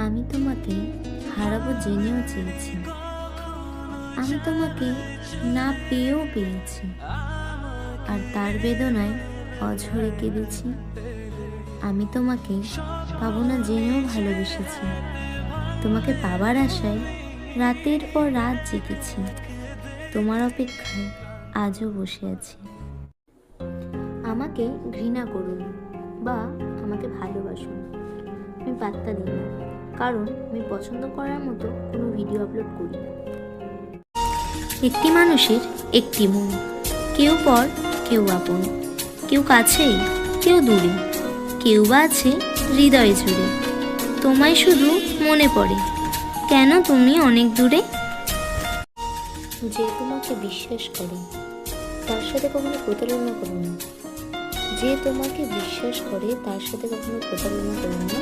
আমি তোমাকে হারাবো জেনেও চেয়েছি, আমি তোমাকে না পেয়েও পেয়েছি, আর তার বেদনায় অঝরে কেঁদেছি। আমি তোমাকে পাবো না জেনেও ভালোবেসেছি, তোমাকে পাবার আশায় রাতের পর রাত জেগেছি, তোমার অপেক্ষায় আজও বসে আছি। আমাকে ঘৃণা করুন বা আমাকে ভালোবাসুন, আমি পাত্তা দিই না, কারণ আমি পছন্দ করার মতো কোনো ভিডিও আপলোড করি না। একটি মানুষের একটি মন, কেউ পর কেউ আপন, কেউ কাছে কেউ দূরে, কেউ বা আছে হৃদয়ে জুড়ে। তোমায় শুধু মনে পড়ে, কেন তুমি অনেক দূরে। যে তোমাকে বিশ্বাস করে তার সাথে কখনো প্রতারণা করো না, যে তোমাকে বিশ্বাস করে তার সাথে কখনো প্রতারণা করো না।